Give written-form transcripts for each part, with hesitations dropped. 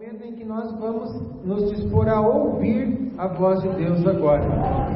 momento em que nós vamos nos dispor a ouvir a voz de Deus agora.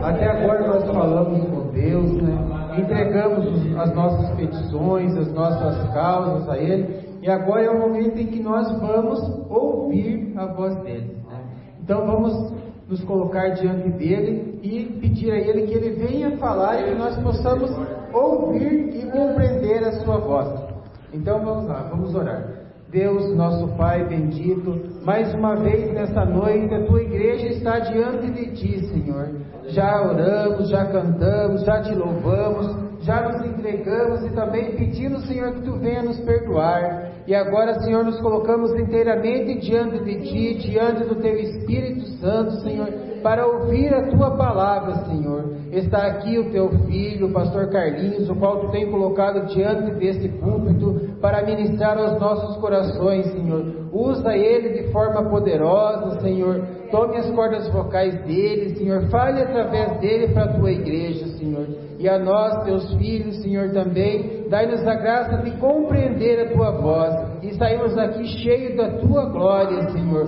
Até agora nós falamos com Deus, né? Entregamos as nossas petições, as nossas causas a Ele, e agora é o momento em que nós vamos ouvir a voz dele, né? Então vamos nos colocar diante dele e pedir a Ele que Ele venha falar e que nós possamos ouvir e compreender a sua voz. Então vamos lá, vamos orar. Deus, nosso Pai bendito, mais uma vez nessa noite a Tua igreja está diante de Ti, Senhor. Já oramos, já cantamos, já Te louvamos, já nos entregamos e também pedimos, Senhor, que Tu venha nos perdoar. E agora, Senhor, nos colocamos inteiramente diante de Ti, diante do Teu Espírito Santo, Senhor, para ouvir a Tua palavra, Senhor. Está aqui o Teu filho, o pastor Carlinhos, o qual Tu tem colocado diante desse púlpito para ministrar aos nossos corações, Senhor. Usa ele de forma poderosa, Senhor. Tome as cordas vocais dele, Senhor. Fale através dele para a Tua igreja, Senhor. E a nós, Teus filhos, Senhor, também, dai-nos a graça de compreender a Tua voz e saímos aqui cheios da Tua glória, Senhor,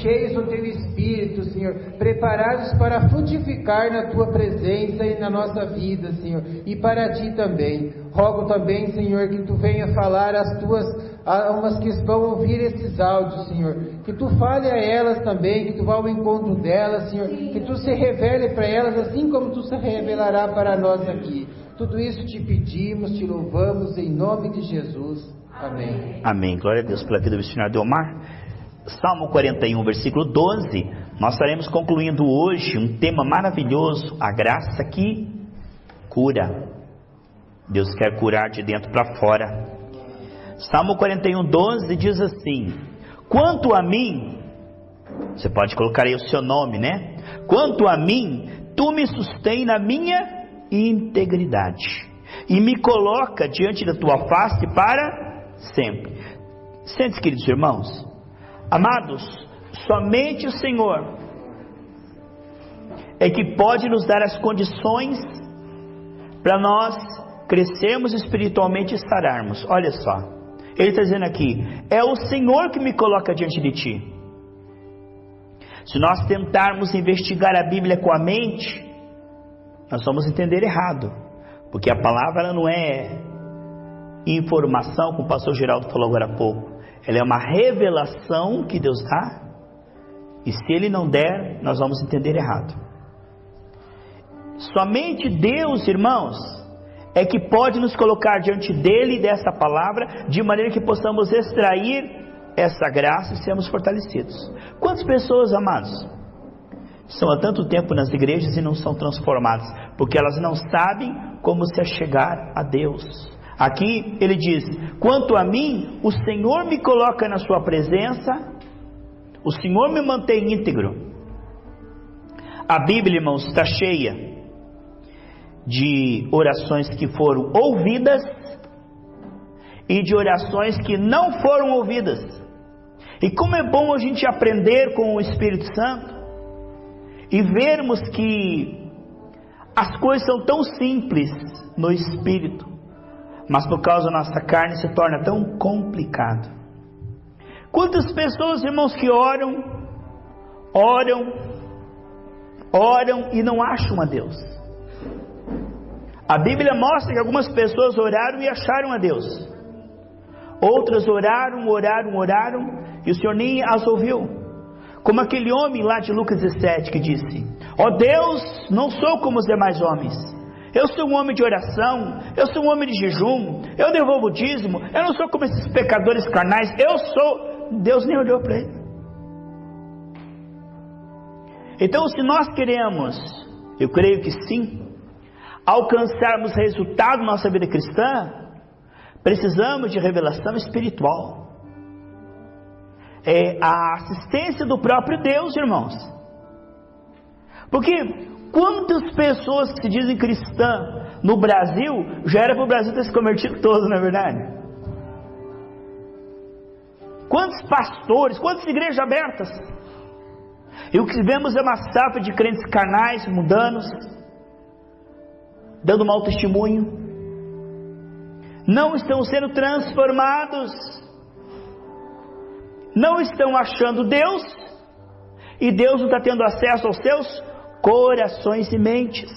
cheios do Teu Espírito, Senhor, preparados para frutificar na Tua presença e na nossa vida, Senhor, e para Ti também. Rogo também, Senhor, que Tu venha falar às Tuas almas que vão ouvir esses áudios, Senhor, que Tu fale a elas também, que Tu vá ao encontro delas, Senhor, que Tu se revele para elas, assim como Tu se revelará para nós aqui. Tudo isso Te pedimos, Te louvamos, em nome de Jesus. Amém. Amém. Glória a Deus pela vida do missionário Delmar. Salmo 41, versículo 12. Nós estaremos concluindo hoje um tema maravilhoso, a graça que cura. Deus quer curar de dentro para fora. Salmo 41, 12 diz assim: quanto a mim, você pode colocar aí o seu nome, né? Quanto a mim, Tu me sustém na minha integridade e me coloca diante da Tua face para sempre. Sente-se, queridos irmãos, amados, somente o Senhor é que pode nos dar as condições para nós crescermos espiritualmente e sararmos. Olha só, ele está dizendo aqui: é o Senhor que me coloca diante de Ti. Se nós tentarmos investigar a Bíblia com a mente, nós vamos entender errado, porque a palavra ela não é informação, como o pastor Geraldo falou agora há pouco. Ela é uma revelação que Deus dá, e se Ele não der, nós vamos entender errado. Somente Deus, irmãos, é que pode nos colocar diante dele, dessa palavra, de maneira que possamos extrair essa graça e sermos fortalecidos. Quantas pessoas, amados, estão há tanto tempo nas igrejas e não são transformadas, porque elas não sabem como se achegar a Deus? Aqui ele diz: quanto a mim, o Senhor me coloca na sua presença, o Senhor me mantém íntegro. A Bíblia, irmãos, está cheia de orações que foram ouvidas e de orações que não foram ouvidas. E como é bom a gente aprender com o Espírito Santo e vermos que as coisas são tão simples no Espírito, mas por causa da nossa carne se torna tão complicado. Quantas pessoas, irmãos, que oram e não acham a Deus? A Bíblia mostra que algumas pessoas oraram e acharam a Deus. Outras oraram e o Senhor nem as ouviu. Como aquele homem lá de Lucas 17 que disse: ó Deus, não sou como os demais homens. Eu sou um homem de oração, eu sou um homem de jejum, eu devolvo o dízimo, eu não sou como esses pecadores carnais, eu sou... Deus nem olhou para ele. Então, se nós queremos, eu creio que sim, alcançarmos resultado na nossa vida cristã, precisamos de revelação espiritual. É a assistência do próprio Deus, irmãos. Porque quantas pessoas que se dizem cristã no Brasil, já era para o Brasil ter se convertido todo, não é verdade? Quantos pastores, quantas igrejas abertas? E o que vemos é uma safra de crentes carnais, mundanos, dando mau testemunho, não estão sendo transformados. não estão achando Deus, e Deus não está tendo acesso aos seus corações e mentes.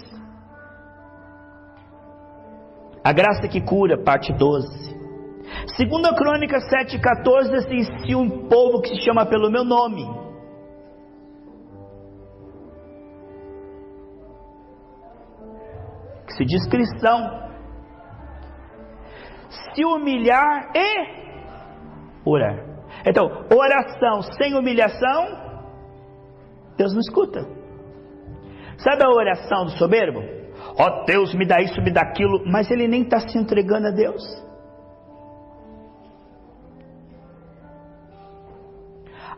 A graça que cura, parte 12. 2 Crônicas 7,14 diz assim: se um povo que se chama pelo meu nome que se diz cristão, se humilhar e orar. Então, oração sem humilhação, Deus não escuta. Sabe a oração do soberbo? Ó Deus, me dá isso, me dá aquilo, mas ele nem está se entregando a Deus.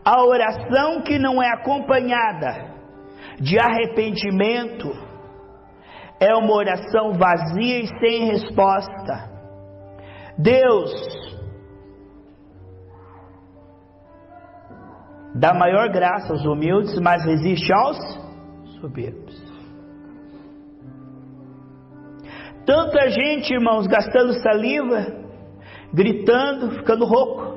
A oração que não é acompanhada de arrependimento é uma oração vazia e sem resposta. Deus dá maior graça aos humildes, mas resiste aos soberbos. Tanta gente, irmãos, gastando saliva, gritando, ficando rouco,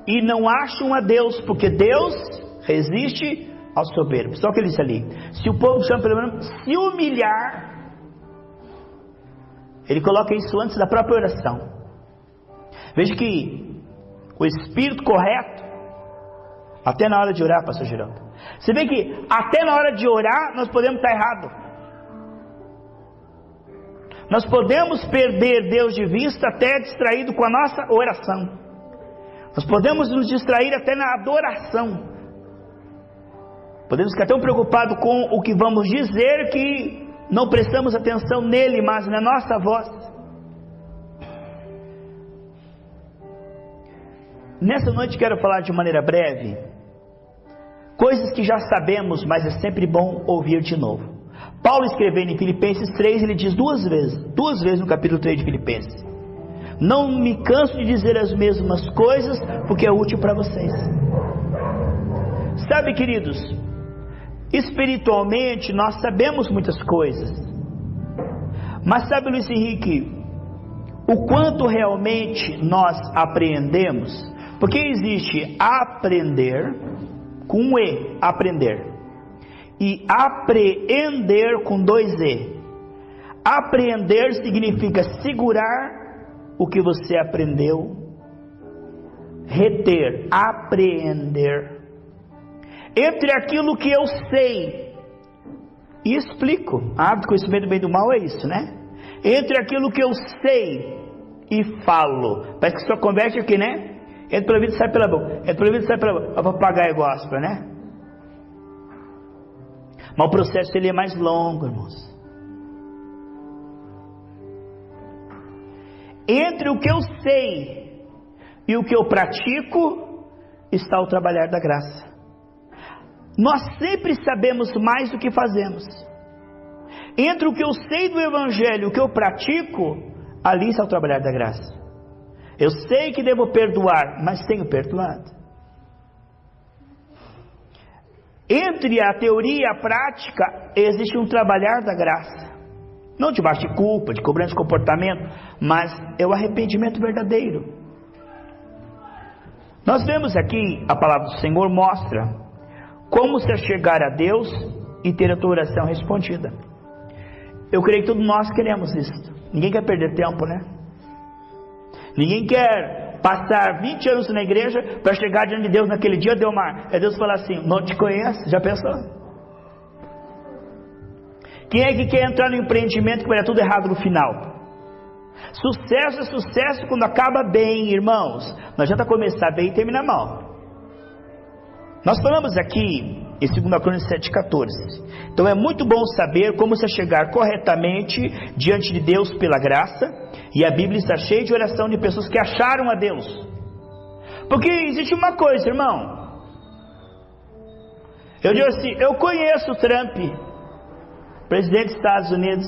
e não acham a Deus, porque Deus resiste aos soberbos. Só que ele disse ali: se o povo chama pelo menos se humilhar, ele coloca isso antes da própria oração. Veja que o espírito correto, até na hora de orar, pastor Geraldo, você vê que até na hora de orar nós podemos estar errados. Nós podemos perder Deus de vista até distraído com a nossa oração. Nós podemos nos distrair até na adoração. Podemos ficar tão preocupados com o que vamos dizer que não prestamos atenção nele, mas na nossa voz. Nessa noite quero falar de maneira breve coisas que já sabemos, mas é sempre bom ouvir de novo. Paulo, escrevendo em Filipenses 3, ele diz duas vezes no capítulo 3 de Filipenses: não me canso de dizer as mesmas coisas, porque é útil para vocês. Sabe, queridos, espiritualmente nós sabemos muitas coisas, mas sabe, Luiz Henrique, o quanto realmente nós apreendemos? Porque existe aprender com um E, aprender, e apreender com dois E. Apreender significa segurar o que você aprendeu, reter, apreender. Entre aquilo que eu sei e explico, hábito, conhecimento do bem e do mal é isso, né? Entre aquilo que eu sei e falo, parece que só converte aqui, né? Entra pelo ouvido e sai pela boca, entra pelo ouvido e sai pela boca. O papagaio gosta, né? Mas o processo ele é mais longo, irmãos. Entre o que eu sei e o que eu pratico está o trabalhar da graça. Nós sempre sabemos mais do que fazemos. Entre o que eu sei do Evangelho e o que eu pratico, ali está o trabalhar da graça. Eu sei que devo perdoar, mas tenho perdoado. Entre a teoria e a prática existe um trabalhar da graça. Não debaixo de culpa, de cobrança de comportamento, mas é o arrependimento verdadeiro. Nós vemos aqui, a palavra do Senhor mostra como se chegar a Deus e ter a tua oração respondida. Eu creio que todos nós queremos isso. Ninguém quer perder tempo, né? Ninguém quer passar 20 anos na igreja para chegar diante de Deus naquele dia, Delmar. É Deus falar assim: não te conheço, já pensou? Quem é que quer entrar no empreendimento que vai dar tudo errado no final? Sucesso é sucesso quando acaba bem, irmãos. Não adianta começar bem e terminar mal. Nós falamos aqui em 2 Crônicas 7,14. Então é muito bom saber como se chegar corretamente diante de Deus pela graça. E a Bíblia está cheia de oração de pessoas que acharam a Deus. Porque existe uma coisa, irmão. Eu digo assim: eu conheço o Trump, presidente dos Estados Unidos.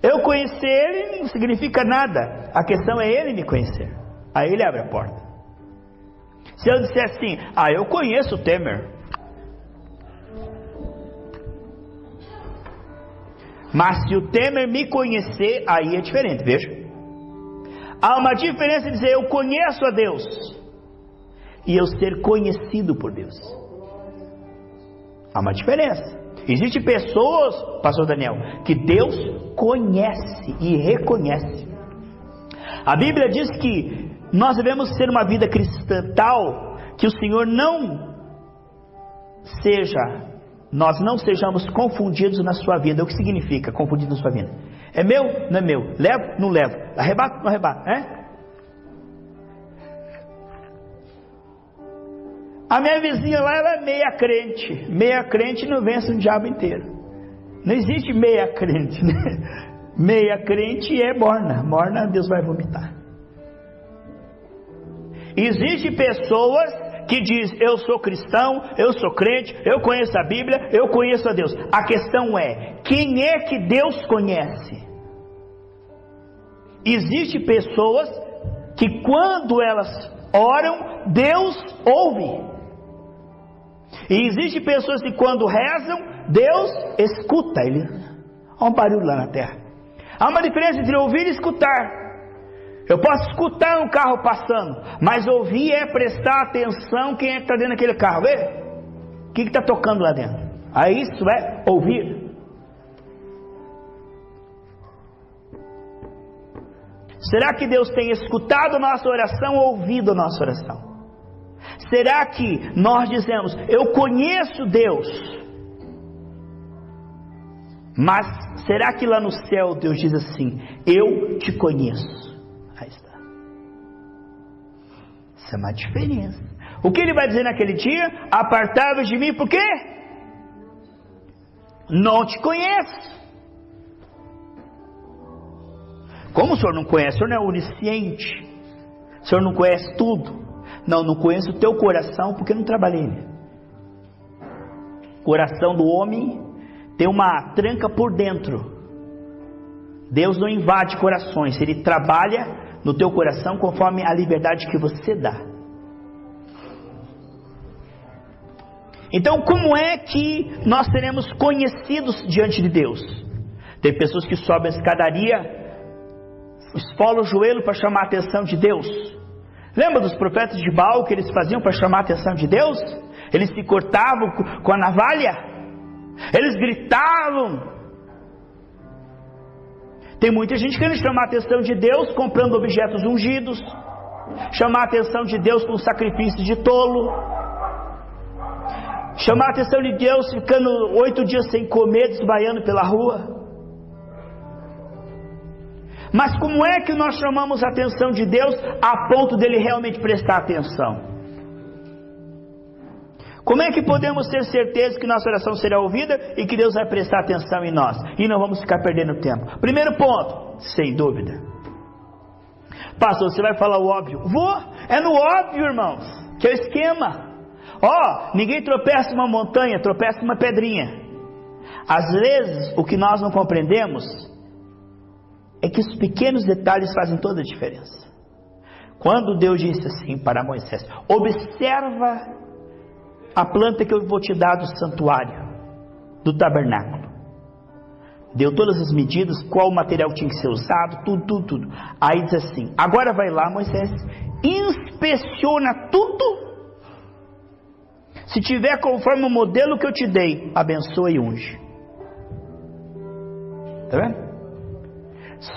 Eu conhecer ele não significa nada. A questão é ele me conhecer. Aí ele abre a porta. Se eu disser assim: eu conheço o Temer, mas se o Temer me conhecer, aí é diferente, veja. Há uma diferença em dizer eu conheço a Deus e eu ser conhecido por Deus. Há uma diferença. Existem pessoas, pastor Daniel, que Deus conhece e reconhece. A Bíblia diz que nós devemos ter uma vida cristã tal que o Senhor nós não sejamos confundidos na sua vida. O que significa confundido na sua vida? É meu? Não é meu? Levo? Não levo? Arrebato? Não arrebato? A minha vizinha lá, ela é meia crente. Meia crente não vence o diabo inteiro. Não existe meia crente, né? Meia crente é morna. Morna, Deus vai vomitar. Existem pessoas que dizem: eu sou cristão, eu sou crente, eu conheço a Bíblia, eu conheço a Deus. A questão é: quem é que Deus conhece? Existem pessoas que quando elas oram, Deus ouve. E existem pessoas que quando rezam, Deus escuta. Olha um barulho lá na terra. Há uma diferença entre ouvir e escutar. Eu posso escutar um carro passando, mas ouvir é prestar atenção quem é que está dentro daquele carro. Vê? O que está tocando lá dentro? Aí isso é ouvir. Será que Deus tem escutado a nossa oração ou ouvido a nossa oração? Será que nós dizemos: eu conheço Deus, mas será que lá no céu Deus diz assim: eu te conheço? Aí está. Isso é uma diferença. O que ele vai dizer naquele dia? Apartai-vos de mim, por quê? Não te conheço. Como o senhor não conhece? O senhor não é onisciente. O senhor não conhece tudo. Não conheço o teu coração, porque não trabalhei nele. O coração do homem tem uma tranca por dentro. Deus não invade corações. Ele trabalha no teu coração conforme a liberdade que você dá. Então, como é que nós seremos conhecidos diante de Deus? Tem pessoas que sobem a escadaria, esfolam o joelho para chamar a atenção de Deus. Lembra dos profetas de Baal, que eles faziam para chamar a atenção de Deus? Eles se cortavam com a navalha, eles gritavam. Tem muita gente querendo chamar a atenção de Deus comprando objetos ungidos, chamar a atenção de Deus com sacrifício de tolo, chamar a atenção de Deus ficando 8 dias sem comer, desmaiando pela rua. Mas como é que nós chamamos a atenção de Deus a ponto dele realmente prestar atenção? Como é que podemos ter certeza que nossa oração será ouvida e que Deus vai prestar atenção em nós? E não vamos ficar perdendo tempo. Primeiro ponto, sem dúvida. Pastor, você vai falar o óbvio? É no óbvio, irmãos, que é o esquema. Ninguém tropeça uma montanha, tropeça uma pedrinha. Às vezes, o que nós não compreendemos é que os pequenos detalhes fazem toda a diferença. Quando Deus disse assim para Moisés: observa a planta que eu vou te dar do santuário, do tabernáculo. Deu todas as medidas, qual material tinha que ser usado, tudo. Aí diz assim: agora vai lá, Moisés, inspeciona tudo. Se tiver conforme o modelo que eu te dei, abençoa e unge. Está vendo?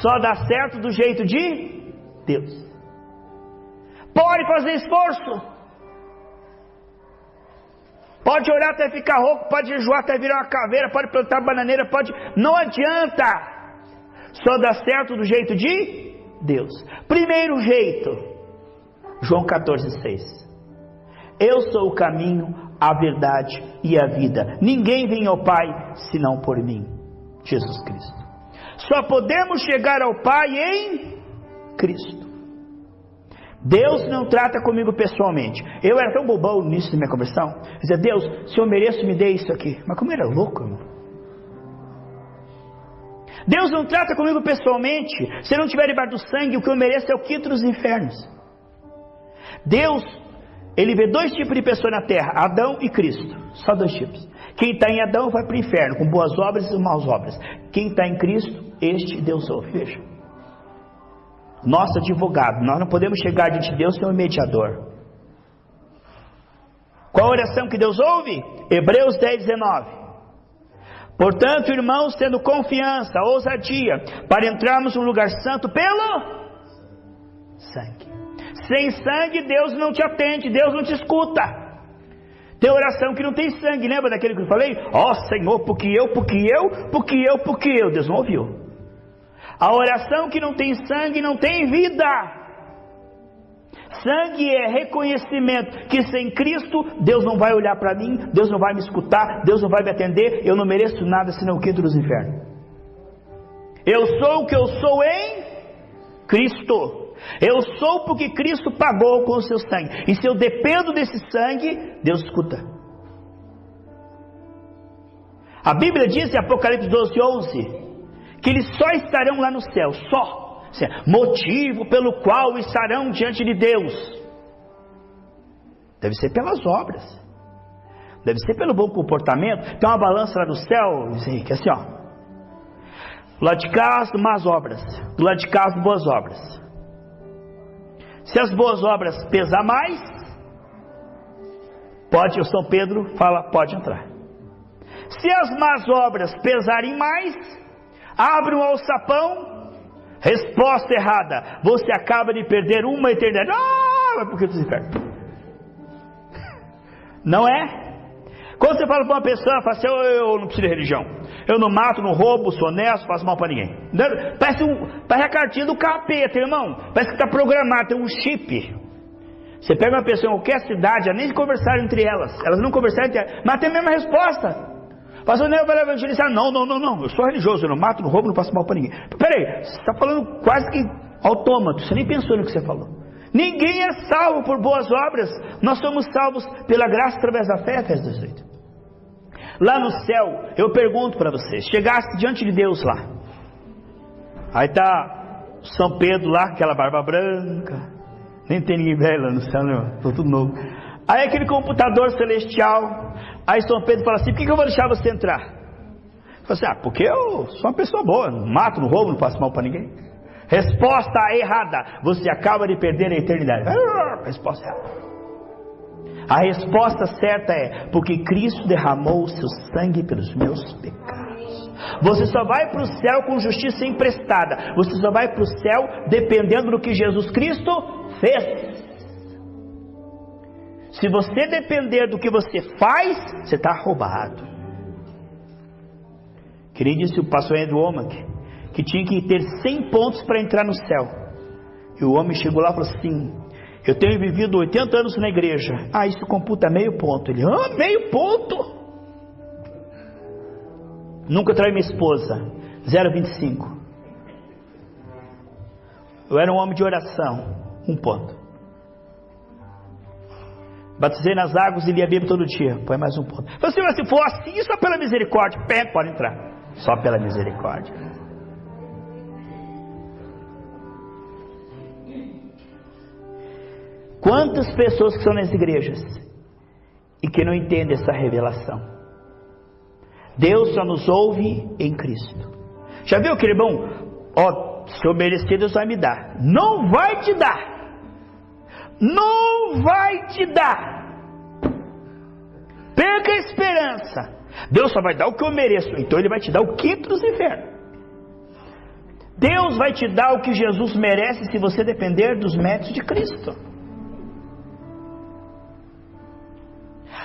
Só dá certo do jeito de Deus. Pode fazer esforço, pode orar até ficar rouco, pode jejuar até virar uma caveira, pode plantar bananeira, não adianta. Só dá certo do jeito de Deus. Primeiro jeito, João 14,6: eu sou o caminho, a verdade e a vida. Ninguém vem ao Pai senão por mim, Jesus Cristo. Só podemos chegar ao Pai em Cristo. Deus não trata comigo pessoalmente. Eu era tão bobão no início da minha conversão. Dizia: Deus, se eu mereço, me dê isso aqui. Mas como eu era louco, irmão. Deus não trata comigo pessoalmente. Se eu não tiver debaixo do sangue, o que eu mereço é o quinto dos infernos. Deus, Ele vê 2 tipos de pessoas na terra: Adão e Cristo. Só 2 tipos. Quem está em Adão vai para o inferno, com boas obras e maus obras. Quem está em Cristo, este Deus ouve. Veja, nosso advogado. Nós não podemos chegar diante de Deus sem um mediador. Qual a oração que Deus ouve? Hebreus 10:19. Portanto, irmãos, tendo confiança, ousadia, para entrarmos no lugar santo pelo sangue. Sem sangue, Deus não te atende, Deus não te escuta. Tem oração que não tem sangue, lembra daquele que eu falei? Ó Senhor, porque eu. Deus não ouviu. A oração que não tem sangue não tem vida. Sangue é reconhecimento que sem Cristo Deus não vai olhar para mim, Deus não vai me escutar, Deus não vai me atender, eu não mereço nada senão o quinto dos infernos. Eu sou o que eu sou em Cristo. Eu sou porque Cristo pagou com o seu sangue. E se eu dependo desse sangue, Deus escuta. A Bíblia diz em Apocalipse 12:11 que eles só estarão lá no céu, só. Motivo pelo qual estarão diante de Deus deve ser pelas obras, deve ser pelo bom comportamento. Tem uma balança lá no céu, que é assim, ó, do lado de cá as más obras, do lado de cá as boas obras. Se as boas obras pesar mais, pode, o São Pedro fala, pode entrar. Se as más obras pesarem mais, abre um alçapão. Resposta errada, você acaba de perder uma eternidade. Vai porque dos infernos. Não é? Quando você fala para uma pessoa, fala assim, eu não preciso de religião, eu não mato, não roubo, sou honesto, faço mal para ninguém. Parece a cartinha do capeta, irmão. Parece que está programado, tem um chip. Você pega uma pessoa em qualquer cidade, nem conversaram entre elas não conversaram entre elas, mas tem a mesma resposta. Pastor Nel vai evangelizar. Não, eu sou religioso, eu não mato, não roubo, não faço mal para ninguém. Peraí, você está falando quase que autômato, você nem pensou no que você falou. Ninguém é salvo por boas obras, nós somos salvos pela graça através da fé, Efésios 18. Lá no céu, eu pergunto para vocês, chegasse diante de Deus lá, aí está São Pedro lá, aquela barba branca, nem tem ninguém velho lá no céu, né? Tô tudo novo. Aí aquele computador celestial, aí São Pedro fala assim, por que eu vou deixar você entrar? Fala assim, porque eu sou uma pessoa boa, não mato, não roubo, não faço mal para ninguém. Resposta errada, você acaba de perder a eternidade. Resposta errada. A resposta certa é, porque Cristo derramou o seu sangue pelos meus pecados. Você só vai para o céu com justiça emprestada, você só vai para o céu dependendo do que Jesus Cristo fez. Se você depender do que você faz, você está roubado. Que nem disse o pastor Andrew Wommack, que tinha que ter 100 pontos para entrar no céu. E o homem chegou lá e falou assim, eu tenho vivido 80 anos na igreja. Isso computa meio ponto. Ele, meio ponto? Nunca traí minha esposa, 0,25. Eu era um homem de oração, 1 ponto. Batizei nas águas e li a Bíblia todo dia, põe mais 1 ponto. Então, se for assim, só pela misericórdia, pode entrar. Só pela misericórdia. Quantas pessoas que estão nas igrejas e que não entendem essa revelação? Deus só nos ouve em Cristo. Já viu aquele irmão? Se eu merecer, Deus vai me dar. Não vai te dar. Não vai te dar. Perca a esperança. Deus só vai dar o que eu mereço. Então Ele vai te dar o quinto dos infernos. Deus vai te dar o que Jesus merece se você depender dos méritos de Cristo.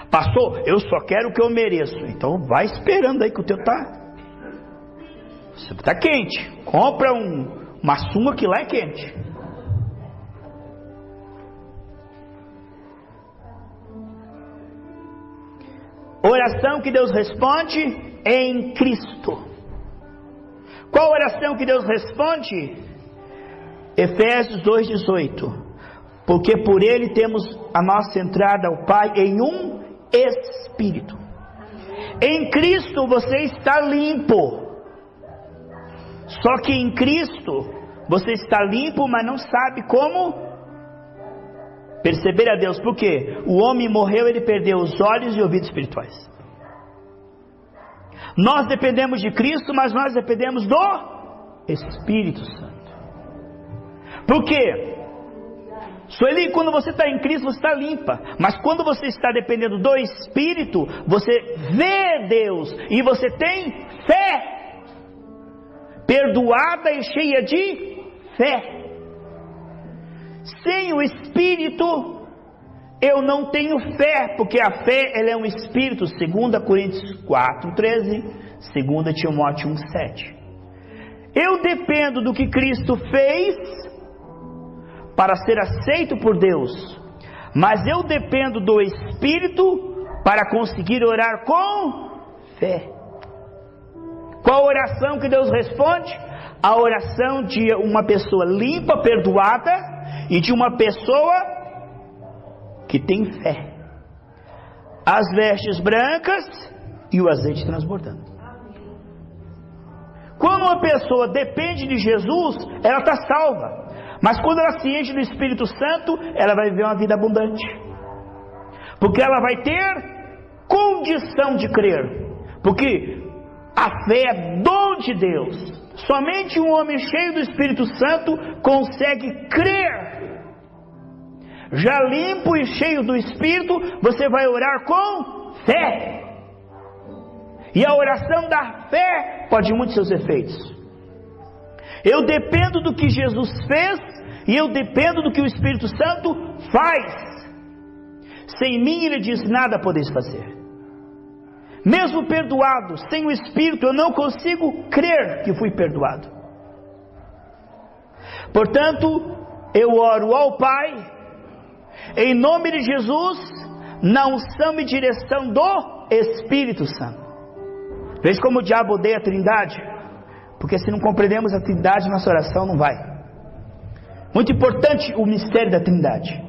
Pastor, eu só quero o que eu mereço. Então vai esperando aí que o teu está quente. Compra uma sunga que lá é quente. Oração que Deus responde em Cristo. Qual oração que Deus responde? Efésios 2,18. Porque por Ele temos a nossa entrada ao Pai em um Espírito. Em Cristo você está limpo. Só que em Cristo você está limpo, mas não sabe como perceber a Deus. Por quê? O homem morreu, ele perdeu os olhos e ouvidos espirituais. Nós dependemos de Cristo, mas nós dependemos do Espírito Santo. Por quê? Sueli, quando você está em Cristo, você está limpa. Mas quando você está dependendo do Espírito, você vê Deus e você tem fé. Perdoada e cheia de fé. Sem o Espírito, eu não tenho fé, porque a fé ela é um Espírito. 2 Coríntios 4:13, 2 Timóteo 1:7. Eu dependo do que Cristo fez para ser aceito por Deus, mas eu dependo do Espírito para conseguir orar com fé. Qual oração que Deus responde? A oração de uma pessoa limpa, perdoada, e de uma pessoa que tem fé. As vestes brancas e o azeite transbordando. Quando uma pessoa depende de Jesus, ela está salva. Mas quando ela se enche do Espírito Santo, ela vai viver uma vida abundante. Porque ela vai ter condição de crer. Porque a fé é dom de Deus. Somente um homem cheio do Espírito Santo consegue crer. Já limpo e cheio do Espírito, você vai orar com fé. E a oração da fé pode muitos seus efeitos. Eu dependo do que Jesus fez e eu dependo do que o Espírito Santo faz. Sem mim, ele diz, nada podeis fazer. Mesmo perdoado, sem o Espírito, eu não consigo crer que fui perdoado. Portanto, eu oro ao Pai, em nome de Jesus, na unção e direção do Espírito Santo. Veja como o diabo odeia a Trindade, porque se não compreendemos a Trindade, nossa oração não vai. Muito importante o mistério da Trindade.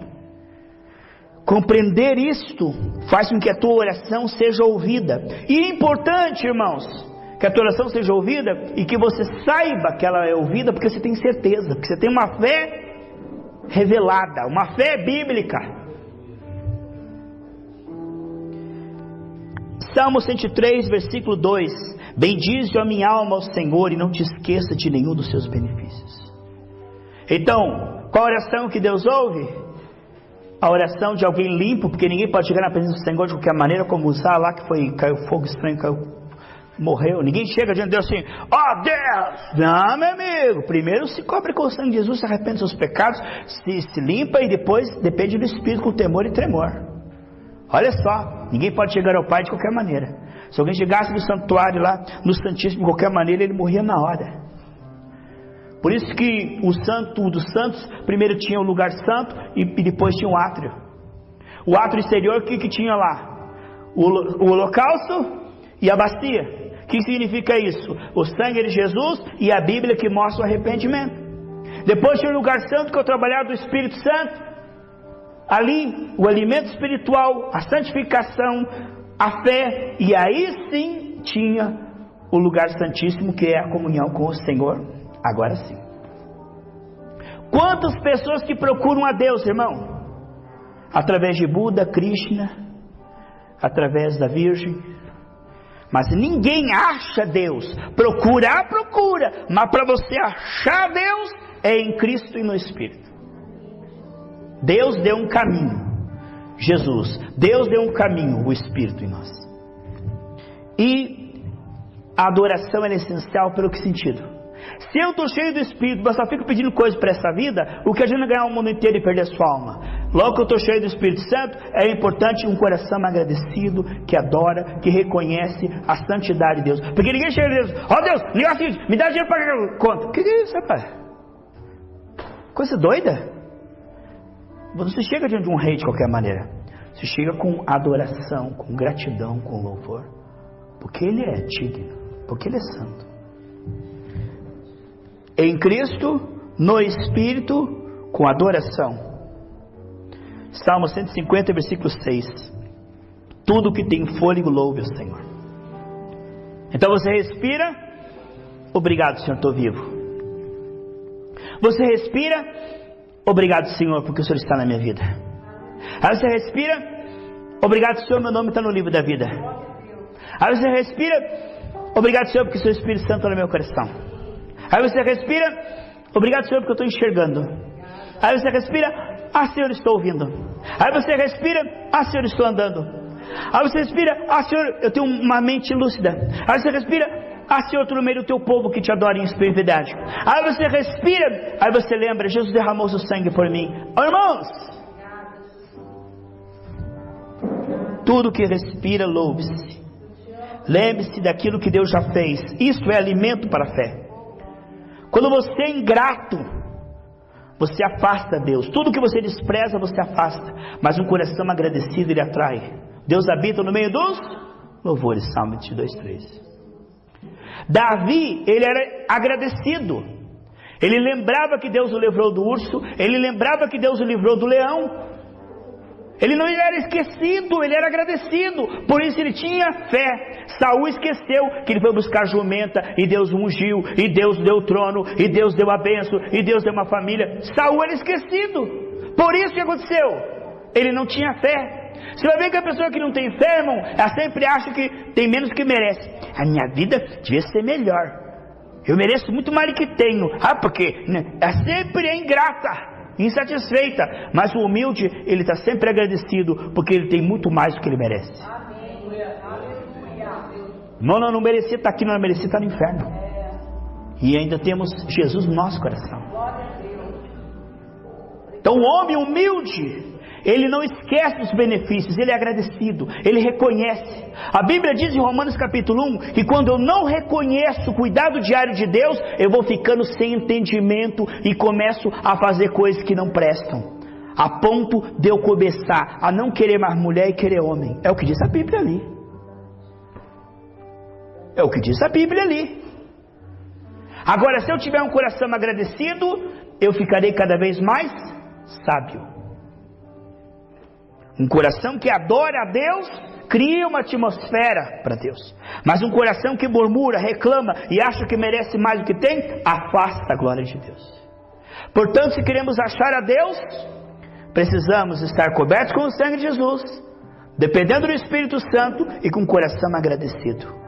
Compreender isto faz com que a tua oração seja ouvida. E é importante, irmãos, que a tua oração seja ouvida e que você saiba que ela é ouvida, porque você tem certeza, porque você tem uma fé revelada, uma fé bíblica. Salmo 103, versículo 2: bendize a minha alma ao Senhor e não te esqueça de nenhum dos seus benefícios. Então, qual a oração que Deus ouve? A oração de alguém limpo, porque ninguém pode chegar na presença do Senhor de qualquer maneira, como usar lá que caiu fogo estranho, morreu. Ninguém chega diante de Deus assim, ó Deus! Não, meu amigo, primeiro se cobre com o sangue de Jesus, se arrepende dos seus pecados, se limpa e depois depende do Espírito com temor e tremor. Olha só, ninguém pode chegar ao Pai de qualquer maneira. Se alguém chegasse no santuário lá, no Santíssimo, de qualquer maneira, ele morria na hora. Por isso que o Santo dos Santos, primeiro tinha o lugar santo e depois tinha o átrio. O átrio exterior, o que tinha lá? O holocausto e a bacia. O que significa isso? O sangue de Jesus e a Bíblia que mostra o arrependimento. Depois tinha o lugar santo, que é o trabalhar do Espírito Santo. Ali, o alimento espiritual, a santificação, a fé. E aí sim tinha o lugar santíssimo, que é a comunhão com o Senhor. Agora sim. Quantas pessoas que procuram a Deus, irmão? Através de Buda, Krishna, através da Virgem. Mas ninguém acha Deus. Procura, mas para você achar Deus é em Cristo e no Espírito. Deus deu um caminho, Jesus. Deus deu um caminho, o Espírito em nós. E a adoração é essencial pelo que sentido? Se eu estou cheio do Espírito, mas só fico pedindo coisas para essa vida, o que adianta ganhar o mundo inteiro e perder a sua alma? Logo que eu estou cheio do Espírito Santo, é importante um coração agradecido, que adora, que reconhece a santidade de Deus. Porque ninguém chega a Deus, ó Deus, negócio, me dá dinheiro para conta. Que é isso, rapaz? Coisa doida. Você não chega diante de um rei de qualquer maneira. Você chega com adoração, com gratidão, com louvor. Porque ele é digno, porque ele é santo. Em Cristo, no Espírito, com adoração. Salmo 150, versículo 6. Tudo que tem fôlego, louve o Senhor. Então você respira, obrigado, Senhor, estou vivo. Você respira, obrigado, Senhor, porque o Senhor está na minha vida. Aí você respira, obrigado, Senhor, meu nome está no livro da vida. Aí você respira, obrigado, Senhor, porque o seu Espírito Santo está no meu coração. Aí você respira, obrigado, Senhor, porque eu estou enxergando. Aí você respira, Senhor, estou ouvindo. Aí você respira, Senhor, estou andando. Aí você respira, Senhor, eu tenho uma mente lúcida. Aí você respira, Senhor, tu no meio do teu povo que te adora em espírito e verdade. Aí você respira, aí você lembra, Jesus derramou seu sangue por mim. Irmãos, tudo que respira, louve-se. Lembre-se daquilo que Deus já fez. Isso é alimento para a fé. Quando você é ingrato, você afasta Deus. Tudo que você despreza, você afasta. Mas um coração agradecido, ele atrai. Deus habita no meio dos louvores. Salmo 22:3. Davi, ele era agradecido. Ele lembrava que Deus o livrou do urso. Ele lembrava que Deus o livrou do leão. Ele não era esquecido, ele era agradecido. Por isso ele tinha fé. Saul esqueceu que ele foi buscar jumenta, e Deus o ungiu, e Deus deu o trono, e Deus deu a bênção, e Deus deu uma família. Saul era esquecido. Por isso que aconteceu, ele não tinha fé. Você vai ver que a pessoa que não tem fé, irmão, ela sempre acha que tem menos do que merece. A minha vida devia ser melhor, eu mereço muito mais do que tenho. Porque ela sempre é ingrata, insatisfeita. Mas o humilde, ele está sempre agradecido, porque ele tem muito mais do que ele merece. Não merecia estar aqui, não merecia estar no inferno. E ainda temos Jesus no nosso coração. Então o homem humilde, ele não esquece dos benefícios, ele é agradecido, ele reconhece. A Bíblia diz em Romanos capítulo 1, que quando eu não reconheço o cuidado diário de Deus, eu vou ficando sem entendimento e começo a fazer coisas que não prestam, a ponto de eu começar a não querer mais mulher e querer homem. É o que diz a Bíblia ali. É o que diz a Bíblia ali. Agora, se eu tiver um coração agradecido, eu ficarei cada vez mais sábio. Um coração que adora a Deus cria uma atmosfera para Deus. Mas um coração que murmura, reclama e acha que merece mais do que tem, afasta a glória de Deus. Portanto, se queremos achar a Deus, precisamos estar cobertos com o sangue de Jesus, dependendo do Espírito Santo e com o coração agradecido.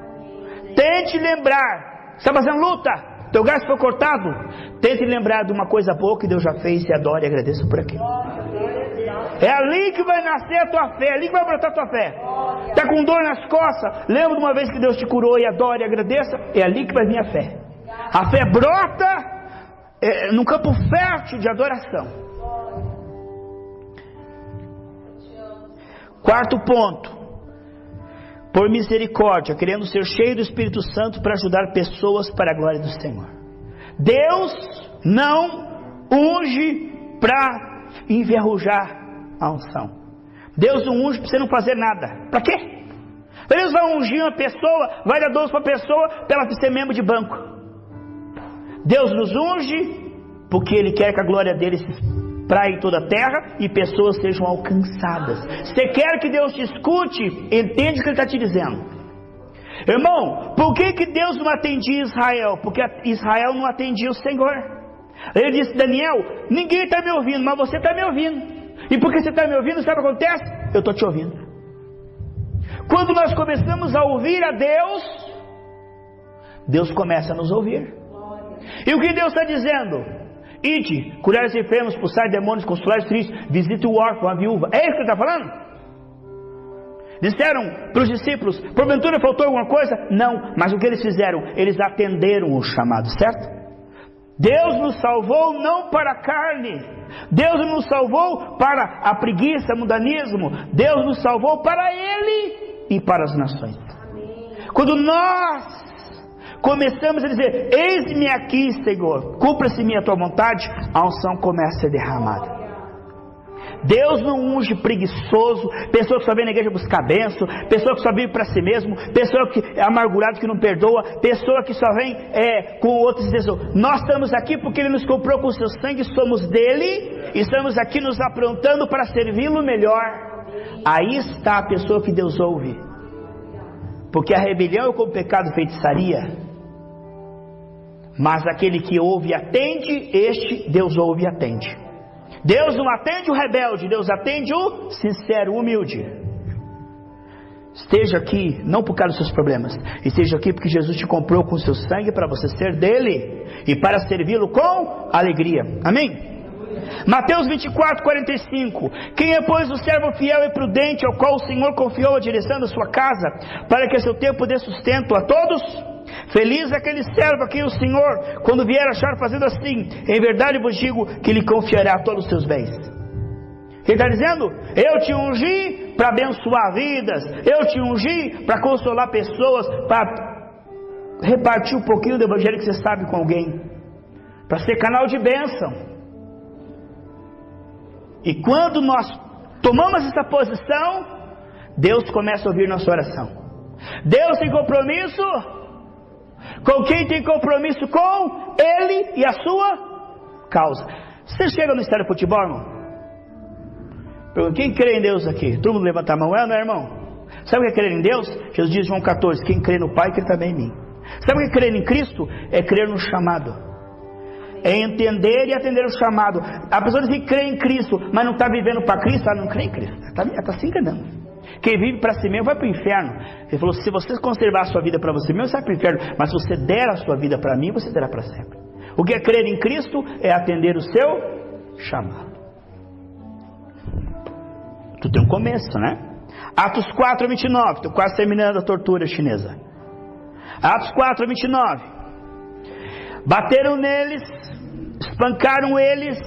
Tente lembrar, está fazendo luta, teu gás foi cortado, tente lembrar de uma coisa boa que Deus já fez e adore e agradeça por aquilo. É ali que vai nascer a tua fé, é ali que vai brotar a tua fé. Está com dor nas costas, lembra de uma vez que Deus te curou e adore e agradeça, é ali que vai vir a fé. A fé brota num campo fértil de adoração. Quarto ponto, por misericórdia, querendo ser cheio do Espírito Santo para ajudar pessoas para a glória do Senhor. Deus não unge para enferrujar a unção. Deus não unge para você não fazer nada. Para quê? Deus vai ungir uma pessoa, vai dar dons para a pessoa para ela ser membro de banco. Deus nos unge porque Ele quer que a glória dele se praia em toda a terra e pessoas sejam alcançadas. Você quer que Deus te escute? Entende o que Ele está te dizendo. Irmão, por que Deus não atendia Israel? Porque Israel não atendia o Senhor. Ele disse: Daniel, ninguém está me ouvindo, mas você está me ouvindo. E porque você está me ouvindo, sabe o que acontece? Eu estou te ouvindo. Quando nós começamos a ouvir a Deus, Deus começa a nos ouvir. E o que Deus está dizendo? Ide, curar os enfermos, expulsar demônios, consolar os tristes, visite o órfão, a viúva. É isso que ele está falando? Disseram para os discípulos: porventura faltou alguma coisa? Não, mas o que eles fizeram? Eles atenderam o chamado, certo? Deus nos salvou não para a carne, Deus nos salvou para a preguiça, mundanismo. Deus nos salvou para Ele e para as nações. Quando nós começamos a dizer: eis-me aqui, Senhor, cumpra-se-me a tua vontade, a unção começa a ser derramada. Deus não unge preguiçoso, pessoa que só vem na igreja buscar bênção, pessoa que só vive para si mesmo, pessoa que é amargurado, que não perdoa, pessoa que só vem com outros desejos. Nós estamos aqui porque Ele nos comprou com o seu sangue, somos dele, e estamos aqui nos aprontando para servi-lo melhor. Aí está a pessoa que Deus ouve, porque a rebelião é como pecado, feitiçaria. Mas aquele que ouve e atende, este Deus ouve e atende. Deus não atende o rebelde, Deus atende o sincero, o humilde. Esteja aqui não por causa dos seus problemas, esteja aqui porque Jesus te comprou com o seu sangue para você ser dele e para servi-lo com alegria. Amém? Mateus 24, 45. Quem é, pois, o servo fiel e prudente, ao qual o Senhor confiou a direção da sua casa, para que a seu tempo dê sustento a todos? Feliz é aquele servo a quem o Senhor, quando vier achar fazendo assim, em verdade vos digo que lhe confiará todos os seus bens. Ele está dizendo: eu te ungi para abençoar vidas, eu te ungi para consolar pessoas, para repartir um pouquinho do evangelho que você sabe com alguém, para ser canal de bênção. E quando nós tomamos essa posição, Deus começa a ouvir nossa oração. Deus tem compromisso com quem tem compromisso com Ele e a sua causa. Você chega no estádio de futebol, irmão? Pergunta: quem crê em Deus aqui? Todo mundo levanta a mão, é ou não é, irmão? Sabe o que é crer em Deus? Jesus diz em João 14: quem crê no Pai, crê também em mim. Sabe o que é crer em Cristo? É crer no chamado, é entender e atender o chamado. A pessoa diz que crê em Cristo, mas não está vivendo para Cristo, ela não crê em Cristo, está se enganando. Quem vive para si mesmo vai para o inferno. Ele falou: se você conservar a sua vida para você mesmo, você vai para o inferno, mas se você der a sua vida para mim, você terá para sempre. O que é crer em Cristo? É atender o seu chamado. Tu tem um começo, né? Atos 4, 29. Estou quase terminando a tortura chinesa. Atos 4, 29. Bateram neles, espancaram eles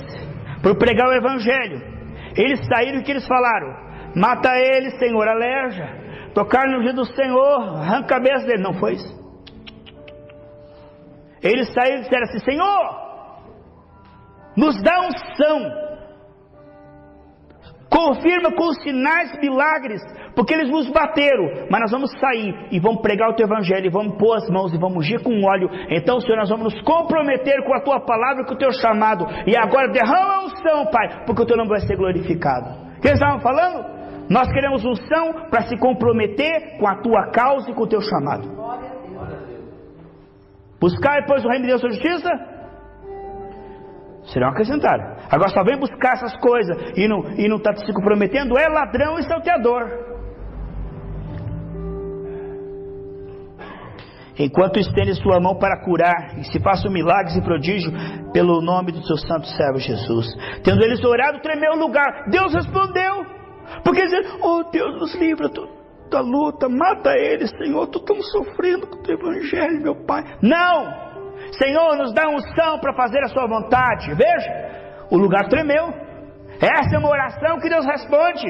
por pregar o evangelho. Eles saíram e o que eles falaram? Mata ele, Senhor, aleja. Tocaram no ungido do Senhor, arranca a cabeça dele. Não foi isso. Eles saíram e disseram assim: Senhor, nos dá unção, confirma com os sinais, milagres, porque eles nos bateram, mas nós vamos sair e vamos pregar o teu evangelho, e vamos pôr as mãos e vamos ungir com óleo. Então, Senhor, nós vamos nos comprometer com a tua palavra, com o teu chamado, e agora derrama a unção, Pai, porque o teu nome vai ser glorificado. O que eles estavam falando? Nós queremos unção para se comprometer com a tua causa e com o teu chamado. Buscar, pois, o reino de Deus e a sua justiça, serão acrescentados. Agora só vem buscar essas coisas e não está se comprometendo, é ladrão e salteador. Enquanto estende sua mão para curar, e se façam milagres e prodígios pelo nome do seu santo servo Jesus. Tendo eles orado, tremeu o lugar. Deus respondeu, porque eles diziam: oh Deus, nos livra da luta, mata eles, Senhor, estamos sofrendo com o teu evangelho, meu Pai. Não! Senhor, nos dá unção para fazer a sua vontade. Veja, o lugar tremeu. Essa é uma oração que Deus responde.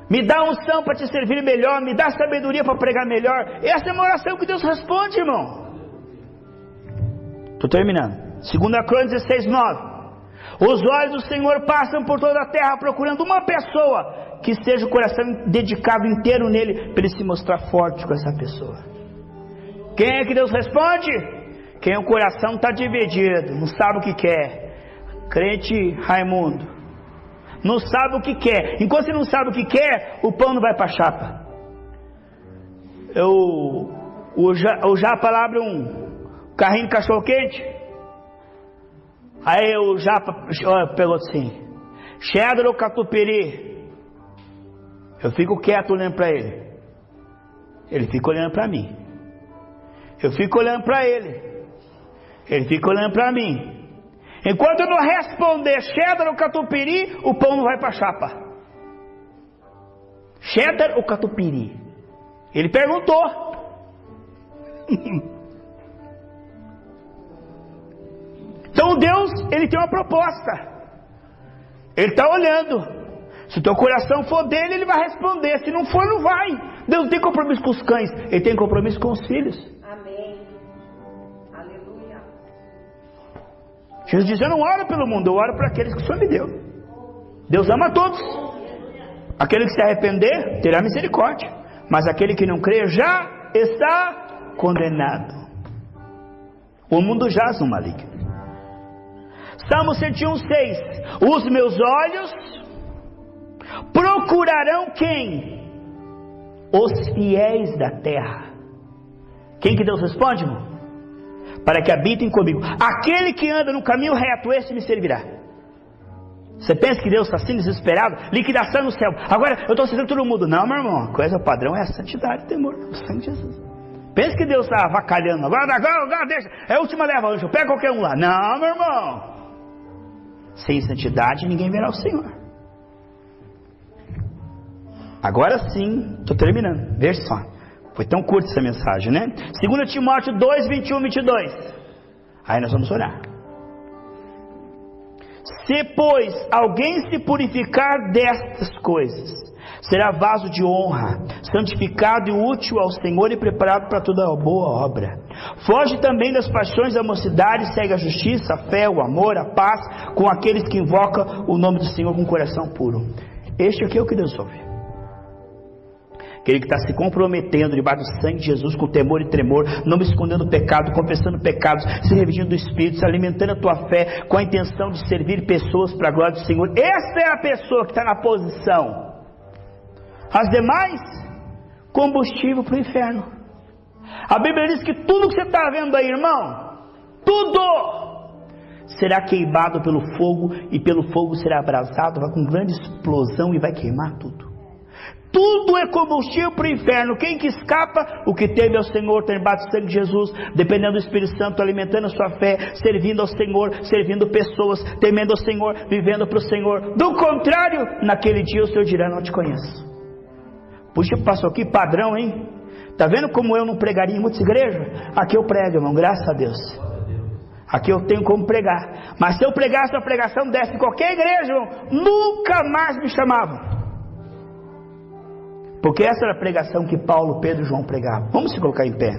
Me dá unção para te servir melhor, me dá sabedoria para pregar melhor. Essa é uma oração que Deus responde, irmão. Estou terminando. 2 Crônicas 16, 9. Os olhos do Senhor passam por toda a terra procurando uma pessoa que esteja o coração dedicado inteiro nele, para ele se mostrar forte com essa pessoa. Quem é que Deus responde? Quem o coração está dividido, não sabe o que quer. Crente Raimundo, não sabe o que quer. Enquanto você não sabe o que quer, o pão não vai para a chapa. O Japa abre um carrinho de cachorro quente. Aí o Japa pegou assim: cheddar ou catupiry? Eu fico quieto olhando para ele. Ele fica olhando para mim. Eu fico olhando para ele. Ele fica olhando para mim. Enquanto eu não responder cheddar ou catupiry, o pão não vai para a chapa. Cheddar ou catupiry? Ele perguntou. Então Deus, Ele tem uma proposta. Ele está olhando. Se o teu coração for dele, Ele vai responder. Se não for, não vai. Deus não tem compromisso com os cães, Ele tem compromisso com os filhos. Amém. Aleluia. Jesus diz: eu não oro pelo mundo, eu oro para aqueles que o Senhor me deu. Deus ama a todos. Aquele que se arrepender terá misericórdia, mas aquele que não crê já está condenado. O mundo jaz no maligno. Salmo 101:6. Os meus olhos procurarão quem? Os fiéis da terra. Quem que Deus responde, irmão? Para que habitem comigo. Aquele que anda no caminho reto, esse me servirá. Você pensa que Deus está assim desesperado? Liquidação no céu. Agora eu estou sentindo todo mundo. Não, meu irmão, a coisa padrão é a santidade, o temor, o sangue de Jesus. Pensa que Deus está avacalhando. Agora deixa, é a última leva, anjo, pega qualquer um lá. Não, meu irmão. Sem santidade ninguém verá o Senhor. Agora sim, estou terminando. Veja só. Foi tão curta essa mensagem, né? 2 Timóteo 2, 21, 22. Aí nós vamos orar. Se, pois, alguém se purificar destas coisas, será vaso de honra, santificado e útil ao Senhor e preparado para toda boa obra. Foge também das paixões da mocidade, segue a justiça, a fé, o amor, a paz, com aqueles que invocam o nome do Senhor com coração puro. Este aqui é o que Deus ouve. Aquele que está se comprometendo debaixo do sangue de Jesus, com temor e tremor, não escondendo pecado, confessando pecados, se revestindo do Espírito, se alimentando a tua fé, com a intenção de servir pessoas para a glória do Senhor. Essa é a pessoa que está na posição. As demais, combustível para o inferno. A Bíblia diz que tudo que você está vendo aí, irmão, tudo será queimado pelo fogo, e pelo fogo será abrasado, vai com grande explosão e vai queimar tudo. Tudo é combustível para o inferno. Quem que escapa? O que teme ao Senhor, tem debaixo do sangue de Jesus, dependendo do Espírito Santo, alimentando a sua fé, servindo ao Senhor, servindo pessoas, temendo ao Senhor, vivendo para o Senhor. Do contrário, naquele dia o Senhor dirá: não te conheço. Puxa, passou aqui padrão, hein? Tá vendo como eu não pregaria em muitas igrejas? Aqui eu prego, irmão, graças a Deus. Aqui eu tenho como pregar. Mas se eu pregasse uma pregação dessa em qualquer igreja, irmão, nunca mais me chamavam. Porque essa era a pregação que Paulo, Pedro e João pregavam. Vamos se colocar em pé.